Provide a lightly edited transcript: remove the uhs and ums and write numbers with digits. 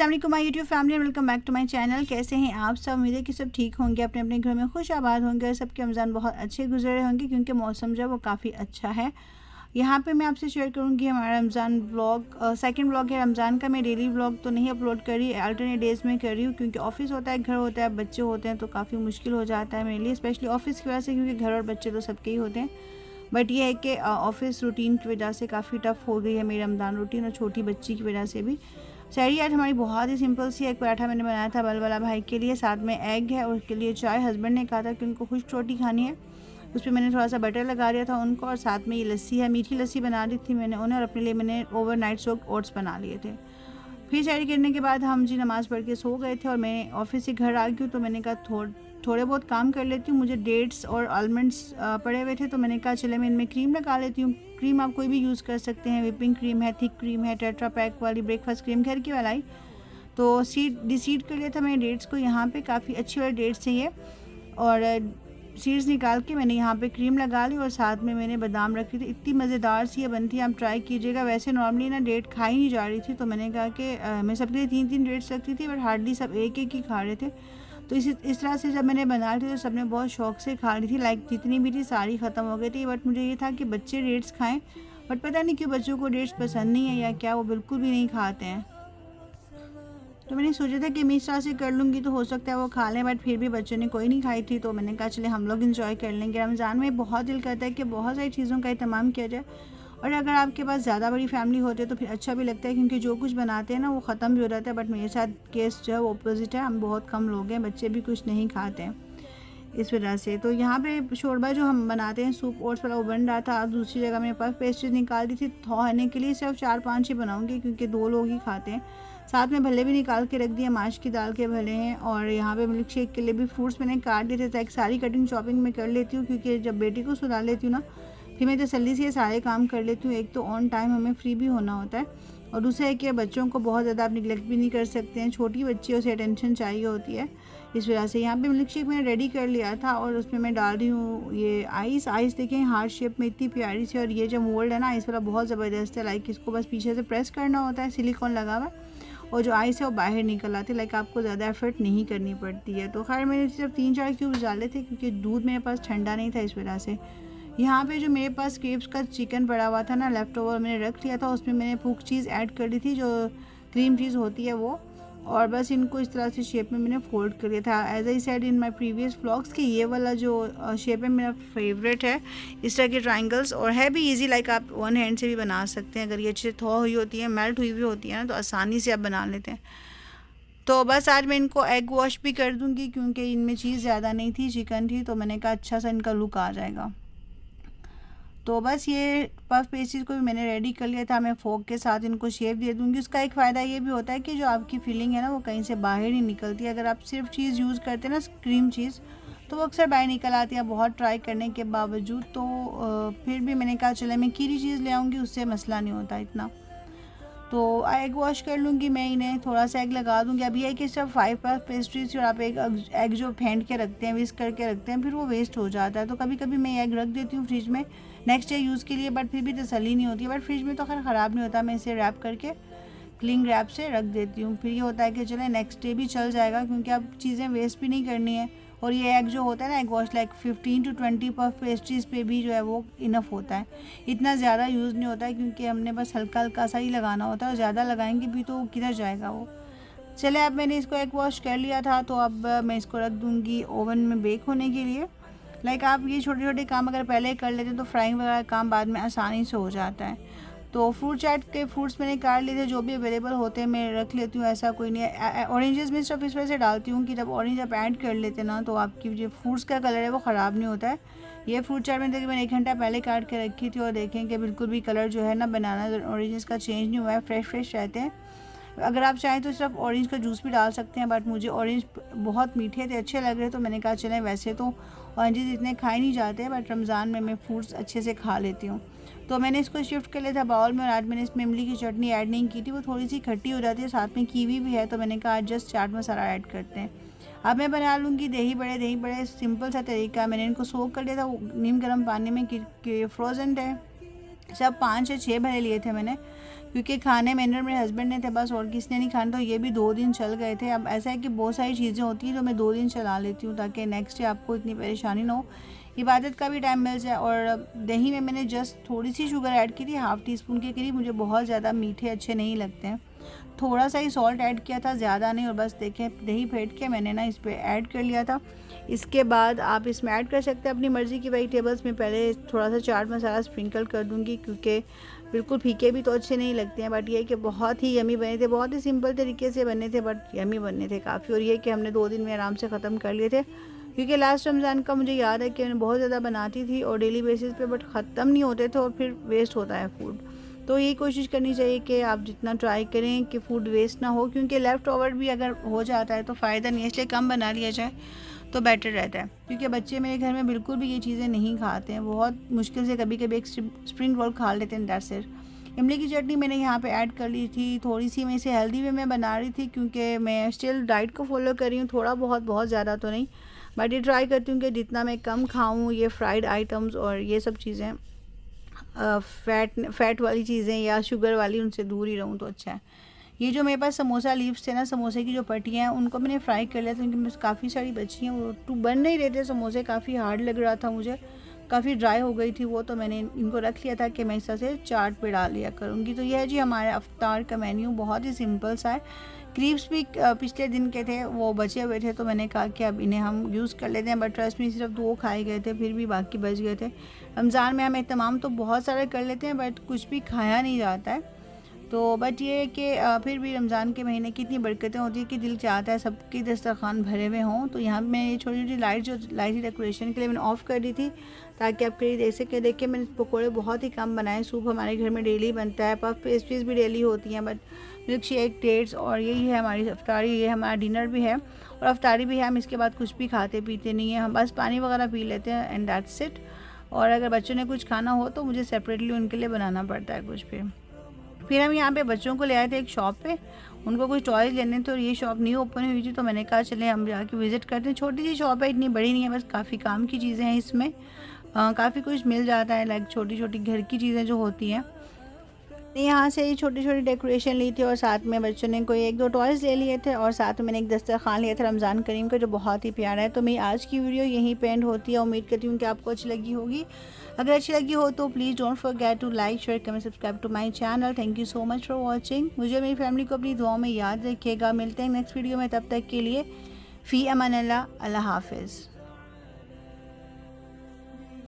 वालेकुम my YouTube family, welcome back to my channel. कैसे हैं आप सब? उम्मीद है कि सब ठीक होंगे, अपने अपने घर में खुश आबाद होंगे और सबके रमज़ान बहुत अच्छे गुजरे होंगे क्योंकि मौसम जो है वो काफ़ी अच्छा है। यहाँ पे मैं आपसे शेयर करूँगी हमारा रमज़ान व्लॉग। सेकंड व्लॉग है रमज़ान का। मैं डेली व्लॉग तो नहीं अपलोड कर रही, अल्टरनेट डेज़ में कर रही हूँ क्योंकि ऑफिस होता है, घर होता है, बच्चे होते हैं, तो काफ़ी मुश्किल हो जाता है मेरे लिए, स्पेशली ऑफिस की वजह से, क्योंकि घर और बच्चे तो सबके ही होते हैं। बट ये है कि ऑफिस रूटीन की वजह से काफ़ी टफ़ हो गई है मेरी रमज़ान रूटीन, और छोटी बच्ची की वजह से भी। सहरी आज हमारी बहुत ही सिंपल सी, एक पराठा मैंने बनाया था बल वाला भाई के लिए, साथ में एग है और उसके लिए चाय। हस्बैंड ने कहा था कि उनको खुश्क रोटी खानी है, उस पर मैंने थोड़ा सा बटर लगा दिया था उनको, और साथ में ये लस्सी है, मीठी लस्सी बना दी थी मैंने उन्हें, और अपने लिए मैंने ओवरनाइट सोक्ड ओट्स बना लिए थे। फिर सहरी करने के बाद हम जी नमाज़ पढ़ के सो गए थे और मैं ऑफिस से घर आ गई हूँ, तो मैंने कहा थोड़े बहुत काम कर लेती हूँ। मुझे डेट्स और आलमंड्स पड़े हुए थे, तो मैंने कहा चले मैं इनमें क्रीम लगा लेती हूँ। क्रीम आप कोई भी यूज़ कर सकते हैं, विपिंग क्रीम है, थिक क्रीम है, टेट्रा पैक वाली ब्रेकफास्ट क्रीम, घर की वाली। तो डिसीड कर लिया था मैंने डेट्स को, यहाँ पे काफ़ी अच्छी वाली डेट्स है ये, और सीड्स निकाल के मैंने यहाँ पे क्रीम लगा ली और साथ में मैंने बादाम रखी थी। इतनी मज़ेदार सी ये बनती है, आप ट्राई कीजिएगा। वैसे नॉर्मली ना डेट खाई नहीं जा रही थी, तो मैंने कहा कि मैं सबके लिए 3-3 डेट्स रखती थी, बट हार्डली सब एक एक ही खा रहे थे। तो इस तरह से जब मैंने बना ली थी तो सबने बहुत शौक से खा ली थी, लाइक जितनी भी थी सारी ख़त्म हो गई थी। बट मुझे ये था कि बच्चे डेट्स खाएँ, बट पता नहीं क्यों बच्चों को डेट्स पसंद नहीं है या क्या, वो बिल्कुल भी नहीं खाते हैं। तो मैंने सोचा था कि मैं इस तरह से कर लूँगी तो हो सकता है वो खा लें, बट फिर भी बच्चों ने कोई नहीं खाई थी, तो मैंने कहा चले हम लोग इंजॉय कर लेंगे। रमज़ान में बहुत दिल करता है कि बहुत सारी चीज़ों का एहतमाम किया जाए, और अगर आपके पास ज़्यादा बड़ी फैमिली होती है तो फिर अच्छा भी लगता है, क्योंकि जो कुछ बनाते हैं ना वो ख़त्म भी हो जाता है। बट मेरे साथ केस जो है वो अपोजिट है, हम बहुत कम लोग हैं, बच्चे भी कुछ नहीं खाते हैं इस वजह से। तो यहाँ पे शोरबा जो हम बनाते हैं सूप ओट्स वाला, वो बन रहा था। दूसरी जगह मेरे पास पेस्ट्रीज निकाल दी थी खाने के लिए, सिर्फ 4-5 ही बनाऊँगी क्योंकि 2 लोग ही खाते हैं। साथ में भले भी निकाल के रख दिए, माश की दाल के भले हैं, और यहाँ पे मिल्क शेक के लिए भी फ्रूट्स मैंने काट दिए थे, ताकि सारी कटिंग शॉपिंग में कर लेती हूँ, क्योंकि जब बेटी को सुला लेती हूँ ना, फिर मैं तसल्ली से ये सारे काम कर लेती हूँ। एक तो ऑन टाइम हमें फ्री भी होना होता है, और दूसरा है कि बच्चों को बहुत ज़्यादा आप निगलेक्ट भी नहीं कर सकते हैं, छोटी बच्ची उसे अटेंशन चाहिए होती है। इस वजह से यहाँ पे मिल्क शेक मैंने रेडी कर लिया था, और उसमें मैं डाल रही हूँ ये आइस देखें हार्ट शेप में इतनी प्यारी सी, और ये जो मोल्ड है ना आइस वाला बहुत ज़बरदस्त है, लाइक इसको बस पीछे से प्रेस करना होता है, सिलिकॉन लगा हुआ है, और जो आइस है वो बाहर निकल आती है, लाइक आपको ज़्यादा एफर्ट नहीं करनी पड़ती है। तो खैर मैंने सिर्फ 3-4 क्यूब्स डाले थे क्योंकि दूध मेरे पास ठंडा नहीं था, इस वजह से। यहाँ पे जो मेरे पास क्रेप्स का चिकन पड़ा हुआ था ना, लेफ़्ट ओवर मैंने रख लिया था, उसमें मैंने पूक चीज़ ऐड कर दी थी, जो क्रीम चीज़ होती है वो, और बस इनको इस तरह से शेप में मैंने फोल्ड कर दिया था। As I said in my previous vlogs कि ये वाला जो शेप है मेरा फेवरेट है, इस तरह के ट्रायंगल्स, और है भी इजी, लाइक आप वन हैंड से भी बना सकते हैं। अगर ये अच्छे से थॉ हुई होती है, मेल्ट हुई हुई होती है ना, तो आसानी से आप बना लेते हैं। तो बस आज मैं इनको एग वॉश भी कर दूँगी क्योंकि इनमें चीज़ ज़्यादा नहीं थी, चिकन थी, तो मैंने कहा अच्छा सा इनका लुक आ जाएगा। तो बस ये पफ पेस्ट्रीज को भी मैंने रेडी कर लिया था, मैं फोक के साथ इनको शेप दे दूँगी। उसका एक फ़ायदा ये भी होता है कि जो आपकी फीलिंग है ना वो कहीं से बाहर नहीं निकलती। अगर आप सिर्फ चीज़ यूज़ करते हैं ना, क्रीम चीज़, तो वो अक्सर बाहर निकल आती है बहुत ट्राई करने के बावजूद। तो फिर भी मैंने कहा चले मैं कीरी चीज़ ले आऊँगी, उससे मसला नहीं होता इतना। तो एग वॉश कर लूँगी मैं इन्हें, थोड़ा सा एग लगा दूँगी। अभी है कि सिर्फ 5 पफ पेस्ट्रीज, और आप एक एग जो फेंट के रखते हैं, विस्क करके रखते हैं, फिर वो वेस्ट हो जाता है। तो कभी कभी मैं एग रख देती हूँ फ्रिज में नेक्स्ट डे यूज़ के लिए, बट फिर भी तसल्ली नहीं होती है। बट फ्रिज में तो खैर ख़राब नहीं होता, मैं इसे रैप करके क्लिंग रैप से रख देती हूँ। फिर ये होता है कि चले नेक्स्ट डे भी चल जाएगा, क्योंकि अब चीज़ें वेस्ट भी नहीं करनी है। और ये एग जो होता है ना, egg wash like 15 to 20 puff pastries पे भी जो है वो इनफ होता है, इतना ज़्यादा यूज़ नहीं होता है, क्योंकि हमने बस हल्का हल्का सा ही लगाना होता है, और ज़्यादा लगाएंगे भी तो किधर जाएगा वो। चले अब मैंने इसको एग वॉश कर लिया था, तो अब मैं इसको रख दूँगी ओवन में बेक होने के लिए। लाइक आप ये छोटे छोटे काम अगर पहले कर लेते हैं तो फ्राइंग वगैरह काम बाद में आसानी से हो जाता है। तो फ्रूट चाट के फ्रूट्स मैंने काट लिए थे, जो भी अवेलेबल होते हैं मैं रख लेती हूँ, ऐसा कोई नहीं है। ऑरेंजेस में सिर्फ इस वजह से डालती हूँ कि जब ऑरेंज आप ऐड कर लेते हैं ना, तो आपकी जो फ्रूट्स का कलर है वो ख़राब नहीं होता है। ये फ्रूट चाट में तकरीबन 1 घंटा पहले काट के रखी थी, और देखें कि बिल्कुल भी कलर जो है ना बनाना ऑरेंजेस का चेंज नहीं हुआ है, फ्रेश रहते हैं। अगर आप चाहें तो सिर्फ ऑरेंज का जूस भी डाल सकते हैं, बट मुझे ऑरेंज बहुत मीठे थे, अच्छे लग रहे, तो मैंने कहा चलें, वैसे तो ऑरेंजेस इतने खाए नहीं जाते हैं, बट रमज़ान में मैं फ्रूट्स अच्छे से खा लेती हूँ। तो मैंने इसको शिफ्ट कर लिया था बाउल में, और आज मैंने इसमें इमली की चटनी ऐड नहीं की थी, वो थोड़ी सी खट्टी हो जाती है, साथ में कीवी भी है, तो मैंने कहा आज जस्ट चाट मसाला ऐड करते हैं। अब मैं बना लूँगी दही बड़े सिंपल सा तरीका। मैंने इनको सोक कर लिया था नीम गर्म पानी में कि फ्रोज़न है, सब 5 या 6 भरे लिए थे मैंने, क्योंकि खाने मेरे हस्बैंड ने थे बस, और किसने नहीं खाना, तो ये भी 2 दिन चल गए थे। अब ऐसा है कि बहुत सारी चीज़ें होती हैं जो मैं 2 दिन चला लेती हूँ ताकि नेक्स्ट डे आपको इतनी परेशानी ना हो, इबादत का भी टाइम मिल जाए। और दही में मैंने जस्ट थोड़ी सी शुगर ऐड की थी, हाफ़ टी स्पून के करीब। मुझे बहुत ज़्यादा मीठे अच्छे नहीं लगते हैं, थोड़ा सा ही सॉल्ट ऐड किया था, ज़्यादा नहीं। और बस देखें दही फेंट के मैंने ना इस पर ऐड कर लिया था। इसके बाद आप इसमें ऐड कर सकते हैं अपनी मर्ज़ी की वेजिटेबल्स में। पहले थोड़ा सा चाट मसाला स्प्रिंकल कर दूँगी, क्योंकि बिल्कुल फीके भी तो अच्छे नहीं लगते हैं। बट ये कि बहुत ही यमी बने थे, बहुत ही सिंपल तरीके से बने थे, बट यमी बने थे काफ़ी। और ये कि हमने 2 दिन में आराम से ख़त्म कर लिए थे, क्योंकि लास्ट रमज़ान का मुझे याद है कि मैं बहुत ज़्यादा बनाती थी और डेली बेसिस पे, बट ख़त्म नहीं होते थे और फिर वेस्ट होता है फूड। तो यही कोशिश करनी चाहिए कि आप जितना ट्राई करें कि फ़ूड वेस्ट ना हो, क्योंकि लेफ़्ट ओवर भी अगर हो जाता है तो फ़ायदा नहीं है, इसलिए कम बना लिया जाए तो बेटर रहता है। क्योंकि बच्चे मेरे घर में बिल्कुल भी ये चीज़ें नहीं खाते हैं, बहुत मुश्किल से कभी कभी एक स्प्रिंग रोल खा लेते हैं, दैट्स इट। इमली की चटनी मैंने यहाँ पे ऐड कर ली थी, थोड़ी सी मैं इसे हेल्दी वे में बना रही थी, क्योंकि मैं स्टिल डाइट को फॉलो कर रही हूँ, थोड़ा बहुत ज़्यादा तो नहीं, बट ये ट्राई करती हूँ कि जितना मैं कम खाऊँ ये फ्राइड आइटम्स और ये सब चीज़ें, फ़ैट वाली चीज़ें या शुगर वाली, उनसे दूर ही रहूँ तो अच्छा है। ये जो मेरे पास समोसा लीव्स थे ना, समोसे की जो पट्टियाँ हैं, उनको मैंने फ्राई कर लिया था, क्योंकि मेरे काफ़ी सारी बची हैं, वो तो बन नहीं रहे थे समोसे, काफ़ी हार्ड लग रहा था मुझे, काफ़ी ड्राई हो गई थी वो, तो मैंने इनको रख लिया था कि मैं इस तरह से चाट पे डाल लिया करूँगी। तो यह है जी हमारे अफ्तार का मेन्यू, बहुत ही सिंपल सा है। क्रीप्स भी पिछले दिन के थे, वो बचे हुए थे, तो मैंने कहा कि अब इन्हें हम यूज़ कर लेते हैं। बट ट्रस्ट में सिर्फ 2 खाए गए थे, फिर भी बाकी बच गए थे। रमज़ान में हम एहतमाम तो बहुत सारे कर लेते हैं, बट कुछ भी खाया नहीं जाता है। तो बट ये है कि फिर भी रमज़ान के महीने की इतनी बरकतें होती है कि दिल चाहता है सबके दस्तरखान भरे हुए हों। तो यहाँ मैं ये छोटी छोटी लाइट जो लाई थी डेकोरेशन के लिए, मैंने ऑफ़ कर दी थी, ताकि आप कहीं देख सकें। देखिए मैंने पकौड़े बहुत ही कम बनाए, सूप हमारे घर में डेली बनता है, पफ पेस्ट्रीज़ भी डेली होती हैं, बट मिल्क शेक, डेट्स, और यही है हमारी अफ्तारी, ये हमारा डिनर भी है और अफ्तारी भी है। हम इसके बाद कुछ भी खाते पीते नहीं हैं, हम बस पानी वगैरह पी लेते हैं एंड दैट्स इट। और अगर बच्चों ने कुछ खाना हो तो मुझे सेपरेटली उनके लिए बनाना पड़ता है कुछ भी। फिर हम यहाँ पे बच्चों को ले आए थे एक शॉप पे, उनको कुछ टॉयज़ लेने थे और ये शॉप न्यू ओपन हुई थी, तो मैंने कहा चले हम जाके विज़िट करते हैं। छोटी सी शॉप है, इतनी बड़ी नहीं है, बस काफ़ी काम की चीज़ें हैं इसमें, काफ़ी कुछ मिल जाता है, लाइक छोटी छोटी घर की चीज़ें जो होती हैं। यहाँ से ही छोटी छोटी डेकोरेशन ली थी और साथ में बच्चों ने कोई 1-2 टॉयज़ ले लिए थे और साथ में मैंने एक दस्तरखान लिया था रमज़ान करीम का, जो बहुत ही प्यारा है। तो मेरी आज की वीडियो यहीं पे एंड होती है, उम्मीद करती हूँ कि आपको अच्छी लगी होगी। अगर अच्छी लगी हो तो please don't forget to like, share, comment, subscribe to my channel. Thank you so much for watching. मुझे मेरी फैमिली को अपनी दुआओं में याद रखिएगा। मिलते हैं नेक्स्ट वीडियो में, तब तक के लिए फ़ी अमान अल्लाह, अल्लाह हाफ़िज़।